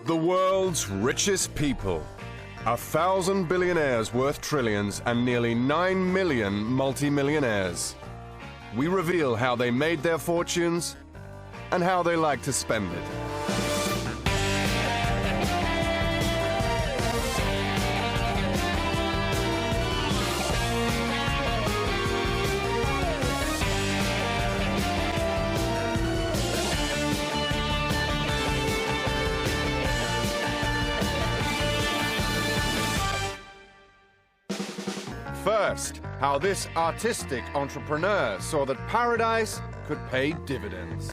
The world's richest people. 1,000 billionaires worth trillions and nearly 9 million multimillionaires. We reveal how they made their fortunes and how they like to spend it. First, how this artistic entrepreneur saw that paradise could pay dividends.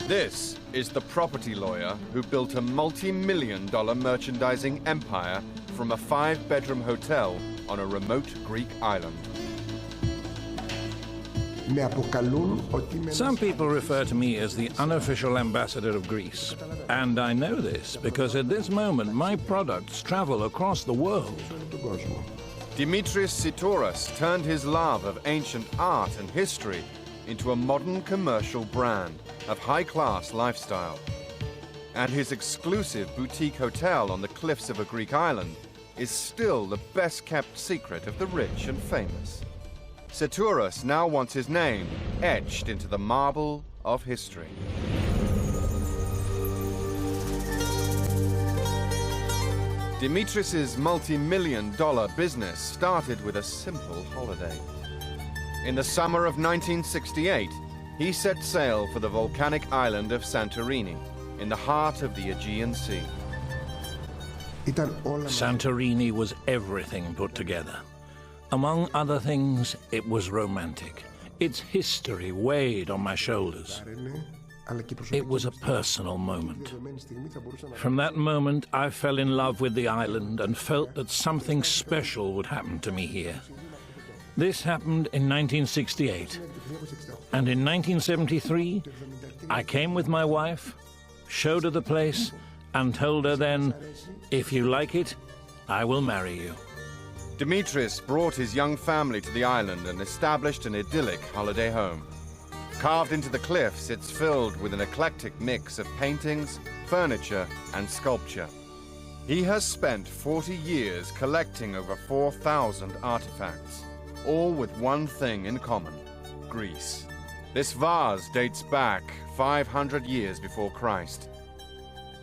This is the property lawyer who built a multi-million-dollar merchandising empire from a 5-bedroom hotel on a remote Greek island. Some people refer to me as the unofficial ambassador of Greece. And I know this because at this moment my products travel across the world. Dimitris Tsitouras turned his love of ancient art and history into a modern commercial brand of high-class lifestyle. And his exclusive boutique hotel on the cliffs of a Greek island is still the best-kept secret of the rich and famous. Tsitouras now wants his name etched into the marble of history. Dimitris's multi-million-dollar business started with a simple holiday. In the summer of 1968, he set sail for the volcanic island of Santorini, in the heart of the Aegean Sea. Santorini was everything put together. Among other things, it was romantic. Its history weighed on my shoulders. It was a personal moment. From that moment, I fell in love with the island and felt that something special would happen to me here. This happened in 1968. And in 1973, I came with my wife, showed her the place, and told her then, if you like it, I will marry you. Dimitris brought his young family to the island and established an idyllic holiday home. Carved into the cliffs, it's filled with an eclectic mix of paintings, furniture, and sculpture. He has spent 40 years collecting over 4,000 artifacts, all with one thing in common: Greece. This vase dates back 500 years before Christ.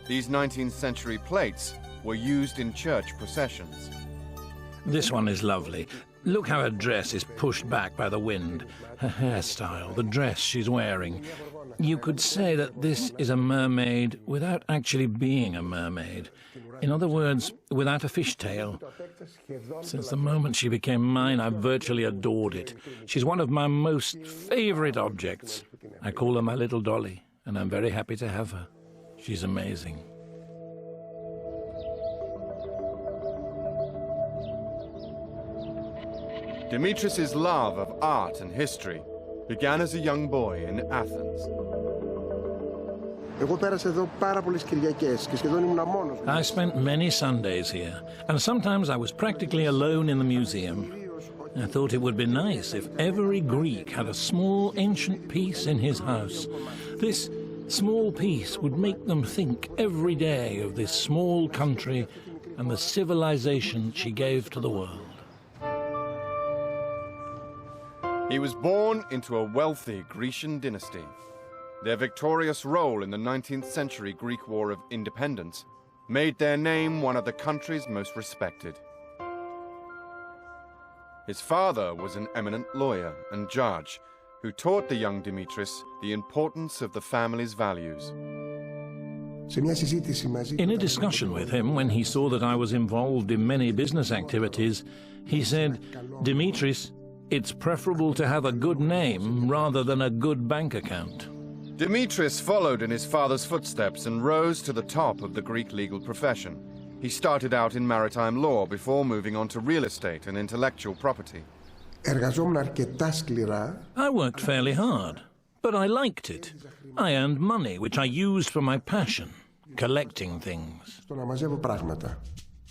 These 19th century plates were used in church processions. This one is lovely. Look how her dress is pushed back by the wind. Her hairstyle, the dress she's wearing. You could say that this is a mermaid without actually being a mermaid. In other words, without a fishtail. Since the moment she became mine, I've virtually adored it. She's one of my most favorite objects. I call her my little dolly, and I'm very happy to have her. She's amazing. Dimitris's love of art and history began as a young boy in Athens. I spent many Sundays here, and sometimes I was practically alone in the museum. I thought it would be nice if every Greek had a small ancient piece in his house. This small piece would make them think every day of this small country and the civilization she gave to the world. He was born into a wealthy Grecian dynasty. Their victorious role in the 19th century Greek War of Independence made their name one of the country's most respected. His father was an eminent lawyer and judge who taught the young Dimitris the importance of the family's values. In a discussion with him, when he saw that I was involved in many business activities, he said, "Dimitris, it's preferable to have a good name rather than a good bank account." Dimitris followed in his father's footsteps and rose to the top of the Greek legal profession. He started out in maritime law before moving on to real estate and intellectual property. I worked fairly hard, but I liked it. I earned money, which I used for my passion, collecting things.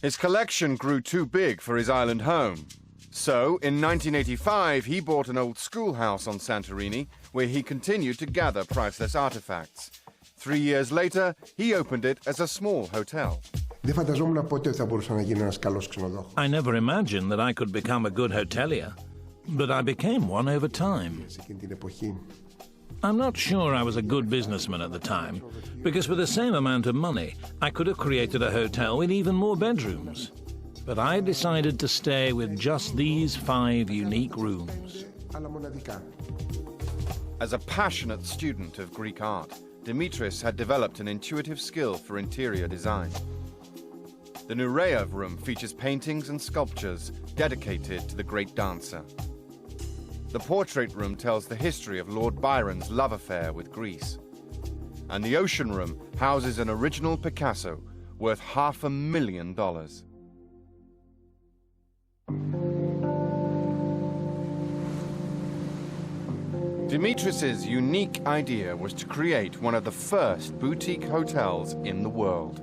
His collection grew too big for his island home, So, in 1985, he bought an old schoolhouse on Santorini, where he continued to gather priceless artifacts. 3 years later, he opened it as a small hotel. I never imagined that I could become a good hotelier, but I became one over time. I'm not sure I was a good businessman at the time, because for the same amount of money, I could have created a hotel with even more bedrooms. But I decided to stay with just these 5 unique rooms. As a passionate student of Greek art, Dimitris had developed an intuitive skill for interior design. The Nureyev room features paintings and sculptures dedicated to the great dancer. The portrait room tells the history of Lord Byron's love affair with Greece. And the ocean room houses an original Picasso worth $500,000. Dimitris's unique idea was to create one of the first boutique hotels in the world.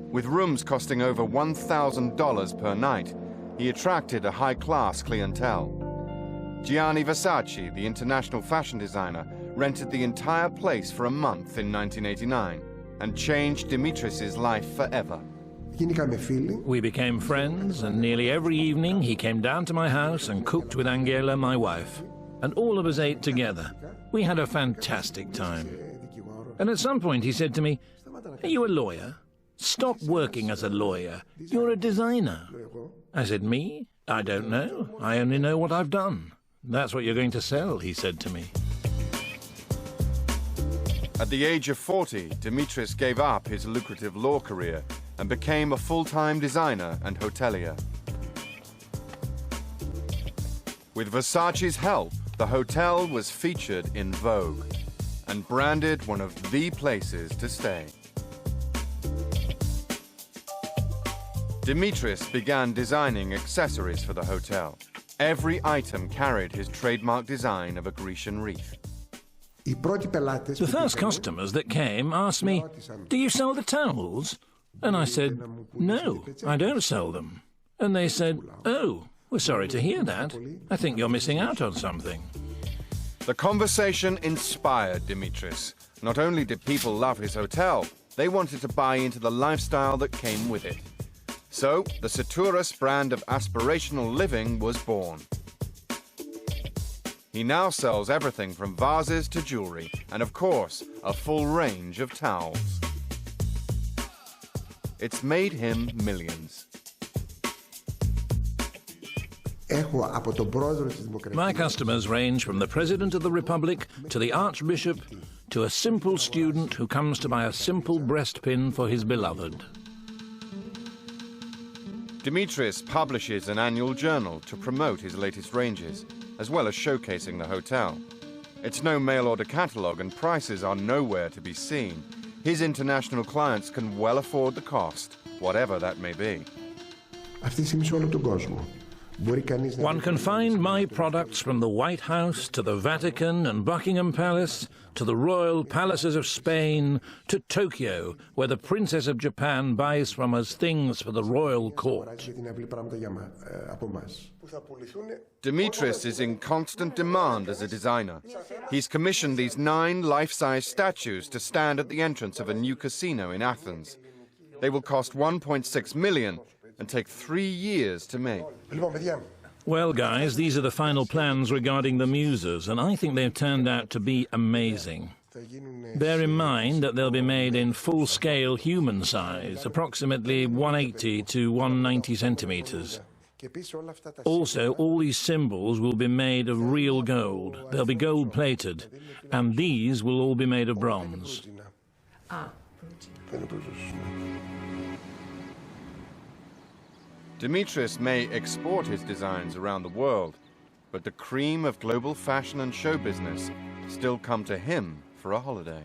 With rooms costing over $1,000 per night, he attracted a high-class clientele. Gianni Versace, the international fashion designer, rented the entire place for a month in 1989 and changed Dimitris's life forever. We became friends, and nearly every evening he came down to my house and cooked with Angela, my wife. And all of us ate together. We had a fantastic time. And at some point he said to me, "Are you a lawyer? Stop working as a lawyer. You're a designer." I said, "Me? I don't know. I only know what I've done." "That's what you're going to sell," he said to me. At the age of 40, Dimitris gave up his lucrative law career and became a full-time designer and hotelier. With Versace's help, the hotel was featured in Vogue and branded one of the places to stay. Dimitris began designing accessories for the hotel. Every item carried his trademark design of a Grecian wreath. The first customers that came asked me, "Do you sell the towels?" And I said, "No, I don't sell them." And they said, "Oh, we're sorry to hear that. I think you're missing out on something." The conversation inspired Dimitris. Not only did people love his hotel, they wanted to buy into the lifestyle that came with it. So, the Tsitouras brand of aspirational living was born. He now sells everything from vases to jewelry, and of course, a full range of towels. It's made him millions. My customers range from the President of the Republic to the Archbishop to a simple student who comes to buy a simple breastpin for his beloved. Dimitris publishes an annual journal to promote his latest ranges, as well as showcasing the hotel. It's no mail-order catalogue and prices are nowhere to be seen. His international clients can well afford the cost, whatever that may be. One can find my products from the White House to the Vatican and Buckingham Palace, to the royal palaces of Spain, to Tokyo, where the Princess of Japan buys from us things for the royal court. Dimitris is in constant demand as a designer. He's commissioned these 9 life-size statues to stand at the entrance of a new casino in Athens. They will cost $1.6 million and take 3 years to make. Well, guys, these are the final plans regarding the muses, and I think they've turned out to be amazing. Bear in mind that they'll be made in full-scale human size, approximately 180 to 190 centimeters. Also, all these symbols will be made of real gold. They'll be gold-plated, and these will all be made of bronze. Dimitris may export his designs around the world, but the cream of global fashion and show business still come to him for a holiday.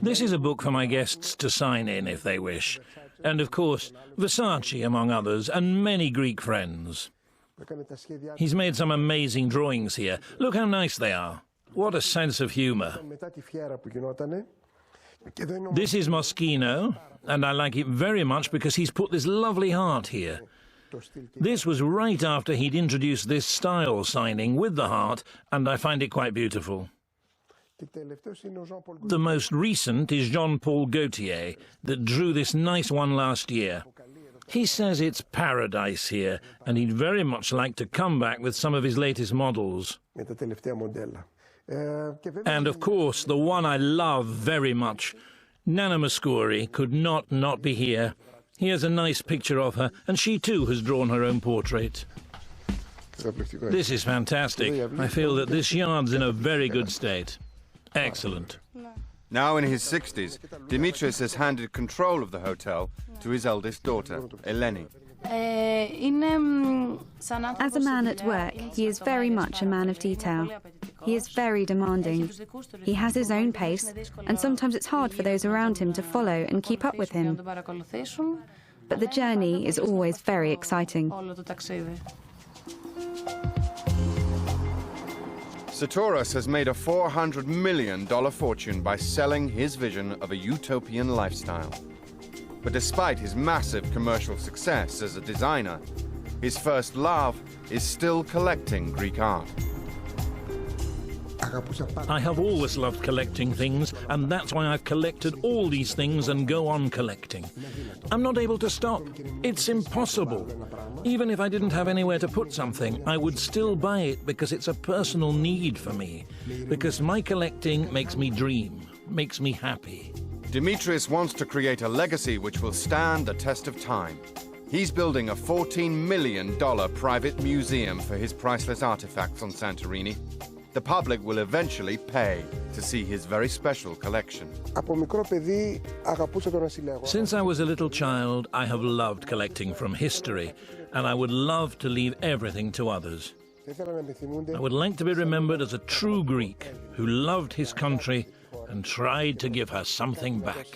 This is a book for my guests to sign in if they wish. And of course, Versace, among others, and many Greek friends. He's made some amazing drawings here. Look how nice they are. What a sense of humor. This is Moschino, and I like it very much because he's put this lovely heart here. This was right after he'd introduced this style signing with the heart, and I find it quite beautiful. The most recent is Jean-Paul Gaultier, that drew this nice one last year. He says it's paradise here, and he'd very much like to come back with some of his latest models. And of course, the one I love very much, Nana Mouskouri, could not be here. Here's a nice picture of her, and she too has drawn her own portrait. This is fantastic. I feel that this yard's in a very good state. Excellent. Now in his 60s, Dimitris has handed control of the hotel to his eldest daughter, Eleni. As a man at work, he is very much a man of detail. He is very demanding. He has his own pace, and sometimes it's hard for those around him to follow and keep up with him. But the journey is always very exciting. Tsitouras has made a $400 million fortune by selling his vision of a utopian lifestyle. But despite his massive commercial success as a designer, his first love is still collecting Greek art. I have always loved collecting things, and that's why I've collected all these things and go on collecting. I'm not able to stop. It's impossible. Even if I didn't have anywhere to put something, I would still buy it because it's a personal need for me, because my collecting makes me dream, makes me happy. Dimitris wants to create a legacy which will stand the test of time. He's building a $14 million private museum for his priceless artifacts on Santorini. The public will eventually pay to see his very special collection. Since I was a little child, I have loved collecting from history, and I would love to leave everything to others. I would like to be remembered as a true Greek who loved his country and tried to give her something back.